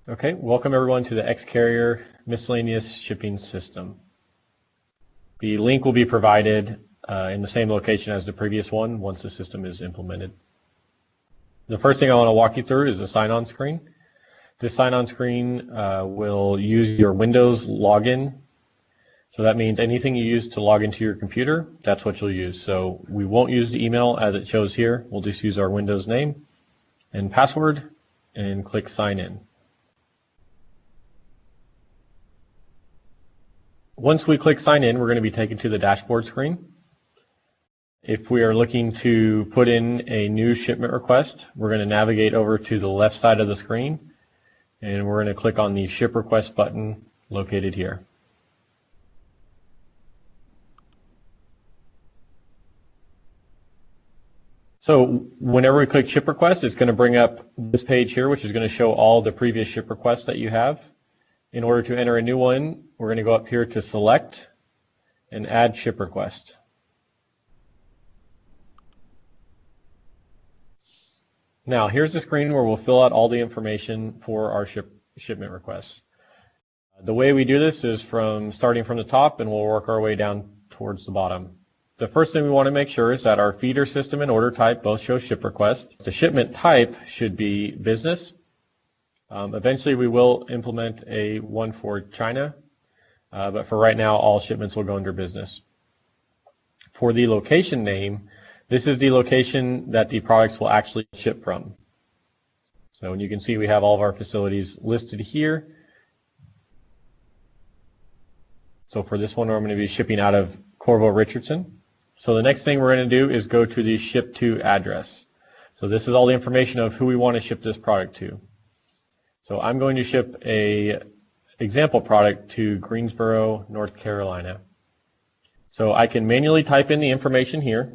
Okay, welcome everyone to the XCarrier miscellaneous shipping system. The link will be provided in the same location as the previous one once the system is implemented. The first thing I want to walk you through is the sign-on screen. This sign-on screen will use your Windows login. So that means anything you use to log into your computer, that's what you'll use. So we won't use the email as it shows here. We'll just use our Windows name and password and click sign in. Once we click sign in, we're going to be taken to the dashboard screen. If we are looking to put in a new shipment request, we're going to navigate over to the left side of the screen, and we're going to click on the ship request button located here. So whenever we click ship request, it's going to bring up this page here, which is going to show all the previous ship requests that you have. In order to enter a new one, we're going to go up here to select and add ship request. Now here's the screen where we'll fill out all the information for our shipment requests. The way we do this is starting from the top, and we'll work our way down towards the bottom. The first thing we want to make sure is that our feeder system and order type both show ship request. The shipment type should be business. Eventually we will implement a one for China, but for right now all shipments will go under business. For the location name, this is the location that the products will actually ship from. So you can see we have all of our facilities listed here. So for this one, I'm going to be shipping out of Corvo Richardson. So the next thing we're going to do is go to the ship to address. So this is all the information of who we want to ship this product to. So I'm going to ship a example product to Greensboro, North Carolina. So I can manually type in the information here.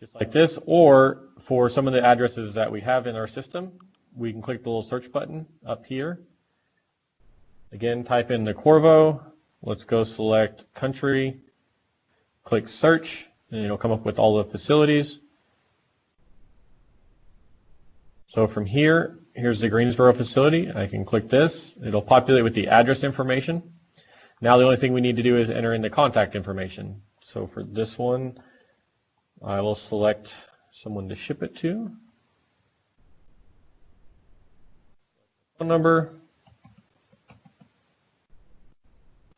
Just like this, or for some of the addresses that we have in our system, we can click the little search button up here. Again, type in the Corvo. Let's go select country, click search, and it'll come up with all the facilities. So from here, here's the Greensboro facility. I can click this. It'll populate with the address information. Now the only thing we need to do is enter in the contact information. So for this one, I will select someone to ship it to. Phone number.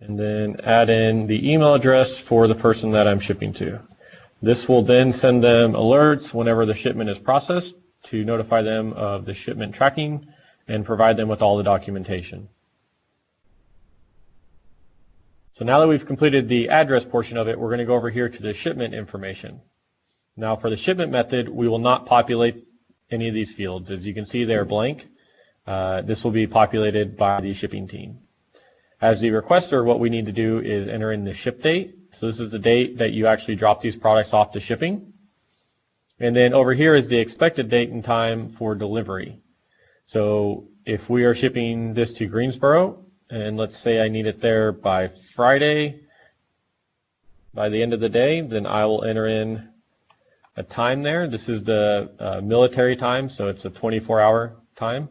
And then add in the email address for the person that I'm shipping to. This will then send them alerts whenever the shipment is processed to notify them of the shipment tracking and provide them with all the documentation. So now that we've completed the address portion of it, we're going to go over here to the shipment information. Now for the shipment method, we will not populate any of these fields. As you can see, they're blank. This will be populated by the shipping team. As the requester, what we need to do is enter in the ship date. So this is the date that you actually drop these products off to shipping. And then over here is the expected date and time for delivery. So if we are shipping this to Greensboro, and let's say I need it there by Friday, by the end of the day, then I will enter in a time there. This is the military time, so it's a 24-hour time.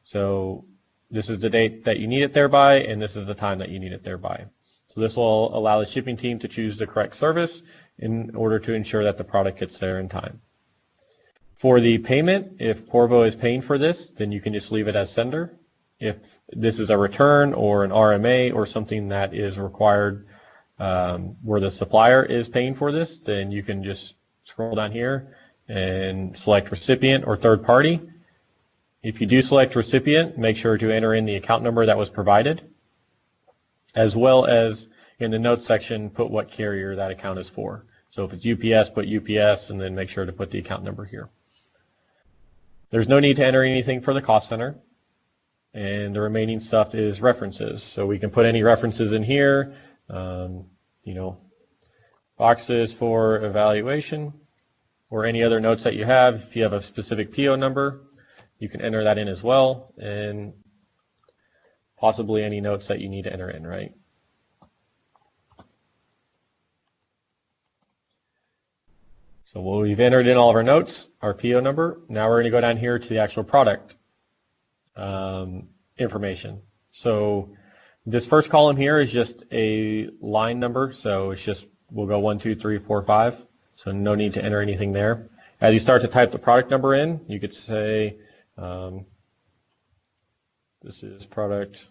So this is the date that you need it there by, and this is the time that you need it there by. So this will allow the shipping team to choose the correct service in order to ensure that the product gets there in time. For the payment, if Corvo is paying for this, then you can just leave it as sender. If this is a return or an RMA or something that is required where the supplier is paying for this, then you can just scroll down here and select recipient or third party. If you do select recipient, make sure to enter in the account number that was provided, as well as in the notes section, put what carrier that account is for. So if it's UPS, put UPS, and then make sure to put the account number here. There's no need to enter anything for the cost center, and the remaining stuff is references. So we can put any references in here, boxes for evaluation, or any other notes that you have. If you have a specific PO number, you can enter that in as well, and possibly any notes that you need to enter in, right? So we've entered in all of our notes, our PO number. Now we're going to go down here to the actual product information. So this first column here is just a line number. So it's just, we'll go 1, 2, 3, 4, 5. So no need to enter anything there. As you start to type the product number in, you could say, this is product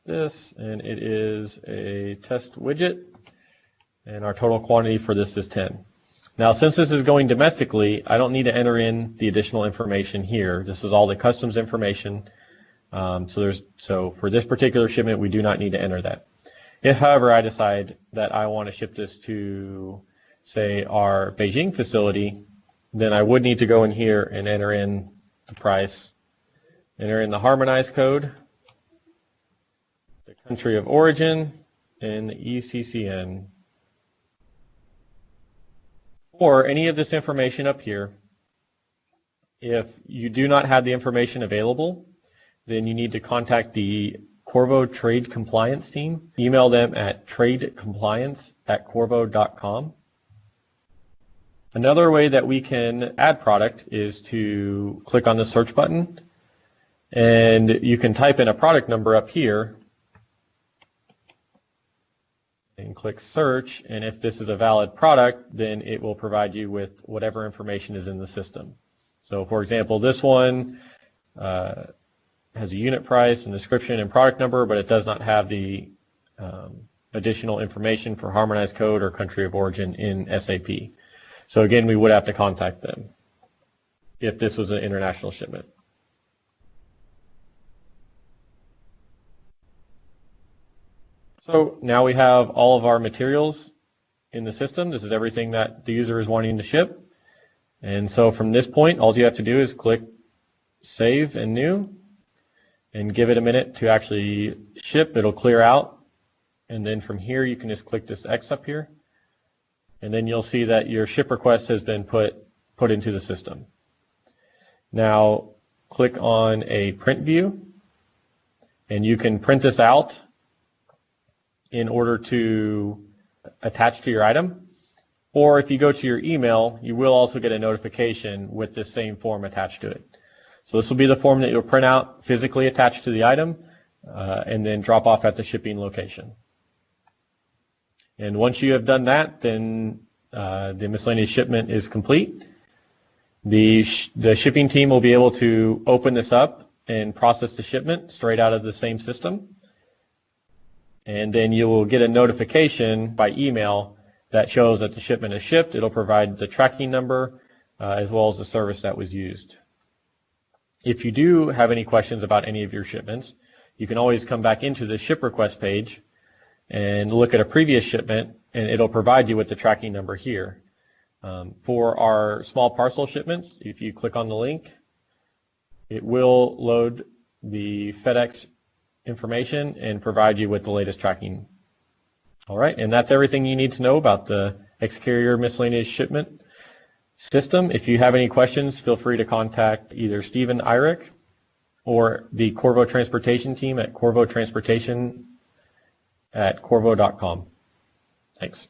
this, and it is a test widget, and our total quantity for this is 10. Now, since this is going domestically, I don't need to enter in the additional information here. This is all the customs information. So for this particular shipment, we do not need to enter that. If, however, I decide that I want to ship this to, say, our Beijing facility, then I would need to go in here and enter in the price, enter in the harmonized code, the country of origin, and the ECCN. Or any of this information up here. If you do not have the information available, then you need to contact the Qorvo Trade Compliance team. Email them at tradecompliance@qorvo.com. Another way that we can add product is to click on the search button, and you can type in a product number up here and click search, and if this is a valid product, then it will provide you with whatever information is in the system. So for example, this one has a unit price and description and product number, but it does not have the additional information for harmonized code or country of origin in SAP. So again, we would have to contact them if this was an international shipment. So now we have all of our materials in the system. This is everything that the user is wanting to ship. And so from this point, all you have to do is click Save and New and give it a minute to actually ship. It'll clear out. And then from here, you can just click this X up here. And then you'll see that your ship request has been put into the system. Now click on a print view, and you can print this out in order to attach to your item. Or if you go to your email, you will also get a notification with this same form attached to it. So this will be the form that you'll print out, physically attached to the item, and then drop off at the shipping location. And once you have done that, then the miscellaneous shipment is complete. The shipping team will be able to open this up and process the shipment straight out of the same system. And then you will get a notification by email that shows that the shipment is shipped. It'll provide the tracking number as well as the service that was used. If you do have any questions about any of your shipments, you can always come back into the ship request page and look at a previous shipment, and it'll provide you with the tracking number here. For our small parcel shipments, if you click on the link, it will load the FedEx information and provide you with the latest tracking. All right, and that's everything you need to know about the XCarrier miscellaneous shipment system. If you have any questions, feel free to contact either Stephen Eyrich or the Qorvo Transportation team at qorvotransportation@qorvo.com. Thanks.